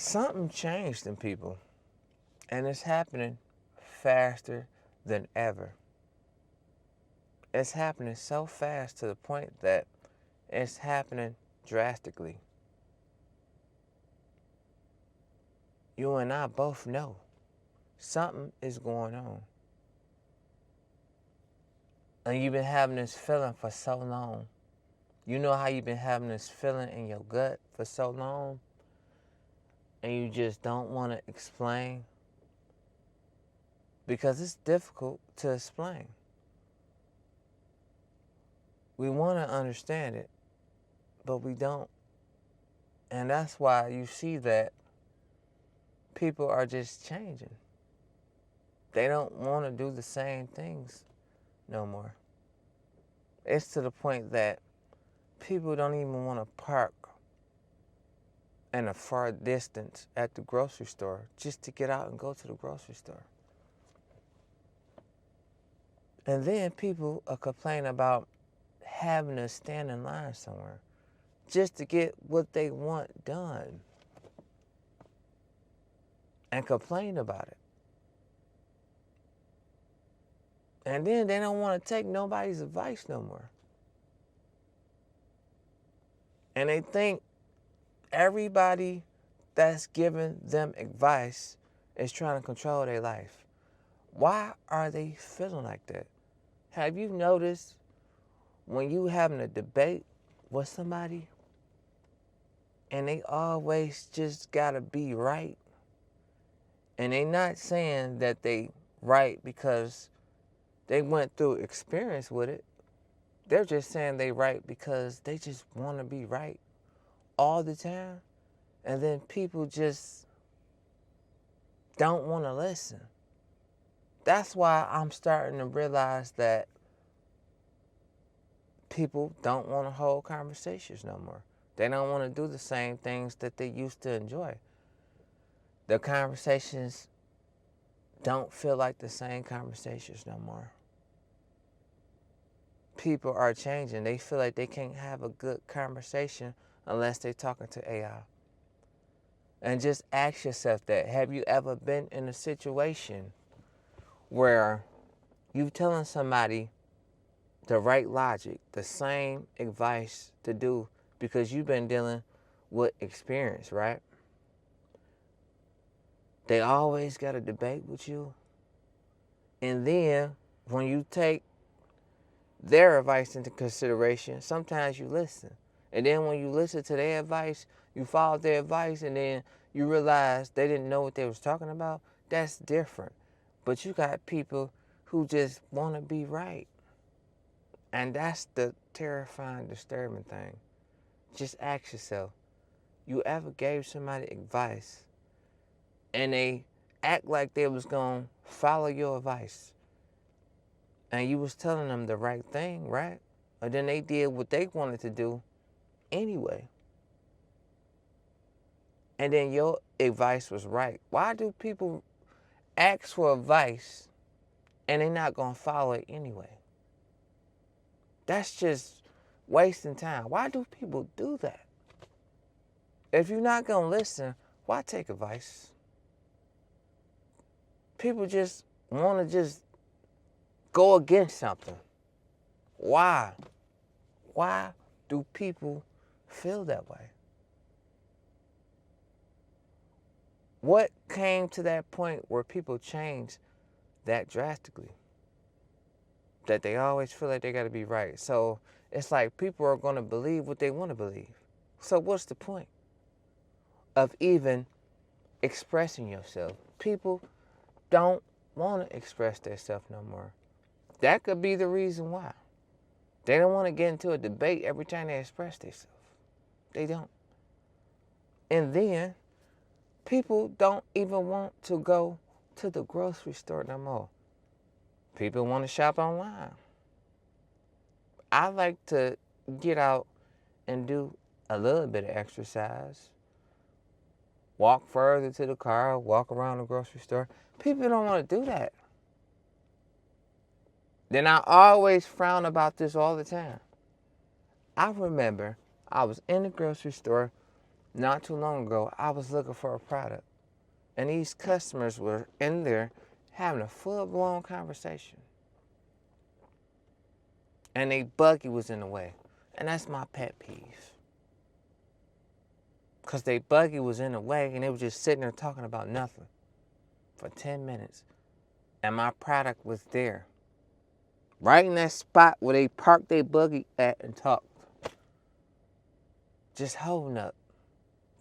Something changed in people, and it's happening faster than ever. It's happening so fast to the point that it's happening drastically. You and I both know something is going on. And you've been having this feeling for so long. You know how you've been having this feeling in your gut for so long, and you just don't want to explain? Because it's difficult to explain. We want to understand it, but we don't. And that's why you see that people are just changing. They don't want to do the same things no more. It's to the point that people don't even want to park in a far distance at the grocery store just to get out and go to the grocery store. And then people are complaining about having to stand in line somewhere just to get what they want done and complain about it. And then they don't want to take nobody's advice no more. And they think everybody that's giving them advice is trying to control their life. Why are they feeling like that? Have you noticed when you having a debate with somebody and they always just gotta be right? And they not saying that they right because they went through experience with it. They're just saying they right because they just want to be right all the time. And then people just don't want to listen. That's why I'm starting to realize that people don't want to hold conversations no more. They don't want to do the same things that they used to enjoy. The conversations don't feel like the same conversations no more. People are changing. They feel like they can't have a good conversation unless they're talking to AI. And just ask yourself that. Have you ever been in a situation where you're telling somebody the right logic, the same advice to do because you've been dealing with experience, right? They always got to debate with you. And then when you take their advice into consideration, sometimes you listen. And then when you listen to their advice, you follow their advice, and then you realize they didn't know what they was talking about. That's different. But you got people who just want to be right. And that's the terrifying, disturbing thing. Just ask yourself, you ever gave somebody advice and they act like they was going to follow your advice and you was telling them the right thing, right? And then they did what they wanted to do anyway. And then your advice was right. Why do people ask for advice and they're not going to follow it anyway? That's just wasting time. Why do people do that? If you're not going to listen, why take advice? People just want to just go against something. Why? Why do people feel that way? What came to that point where people changed that drastically? That they always feel like they got to be right. So it's like people are going to believe what they want to believe. So what's the point of even expressing yourself? People don't want to express themselves no more. That could be the reason why. They don't want to get into a debate every time they express themselves. They don't. And then people don't even want to go to the grocery store no more. People want to shop online. I like to get out and do a little bit of exercise. Walk further to the car, walk around the grocery store. People don't want to do that. Then I always frown about this all the time. I remember I was in the grocery store not too long ago, I was looking for a product, and these customers were in there having a full-blown conversation, and they buggy was in the way, and that's my pet peeve. Because they buggy was in the way, and they were just sitting there talking about nothing for 10 minutes, and my product was there, right in that spot where they parked their buggy at and talked, just holding up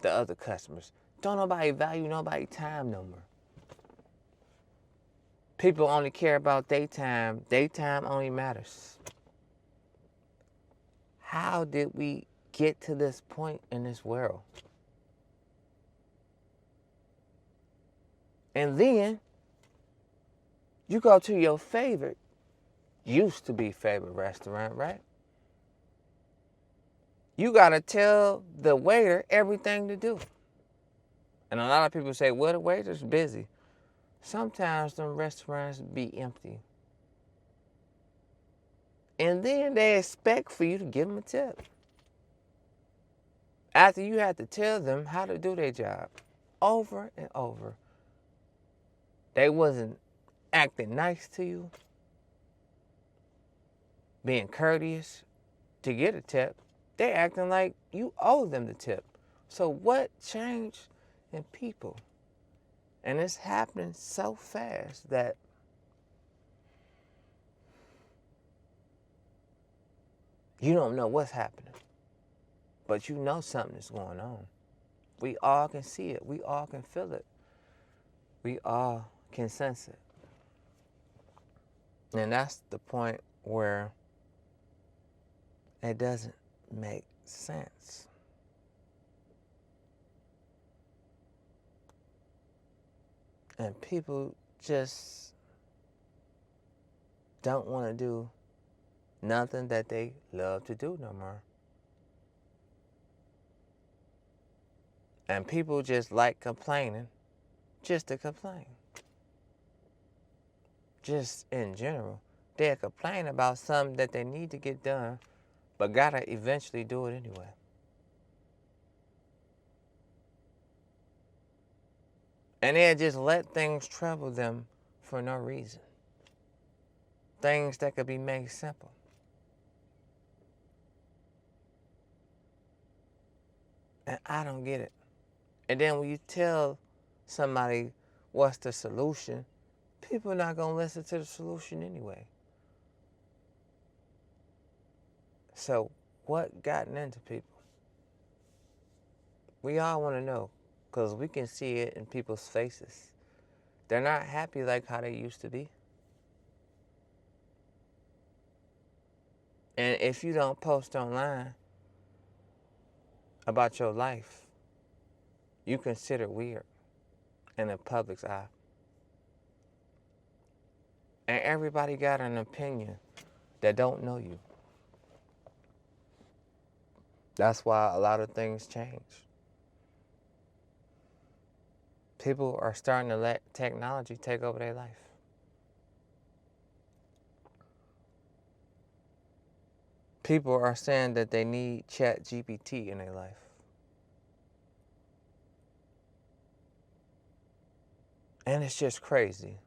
the other customers. Don't nobody value nobody time no more. People only care about daytime. Daytime only matters. How did we get to this point in this world? And then you go to your favorite, used to be favorite restaurant, right? You gotta tell the waiter everything to do. And a lot of people say, well, the waiter's busy. Sometimes them restaurants be empty. And then they expect for you to give them a tip. After you have to tell them how to do their job over and over. They wasn't acting nice to you, being courteous to get a tip. They acting like you owe them the tip. So what changed in people? And it's happening so fast that you don't know what's happening. But you know something is going on. We all can see it. We all can feel it. We all can sense it. And that's the point where it doesn't make sense. And people just don't want to do nothing that they love to do no more. And people just like complaining just to complain. Just in general. They'll complain about something that they need to get done, but gotta eventually do it anyway. And they'll just let things trouble them for no reason. Things that could be made simple. And I don't get it. And then when you tell somebody what's the solution, people are not going to listen to the solution anyway. So what gotten into people? We all want to know, because we can see it in people's faces. They're not happy like how they used to be. And if you don't post online about your life, you consider weird in the public's eye. And everybody got an opinion that don't know you. That's why a lot of things change. People are starting to let technology take over their life. People are saying that they need ChatGPT in their life. And it's just crazy.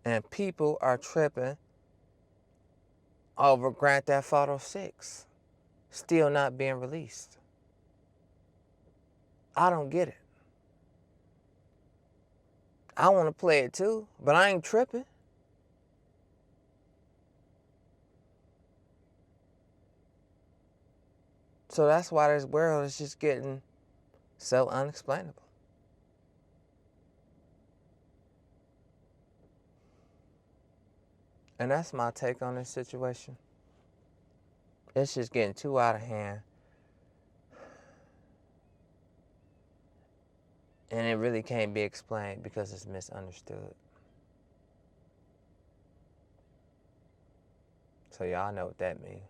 And people are tripping over Grand Theft Auto 6 still not being released. I don't get it. I want to play it too, but I ain't tripping. So that's why this world is just getting so unexplainable. And that's my take on this situation. It's just getting too out of hand. And it really can't be explained because it's misunderstood. So y'all know what that means.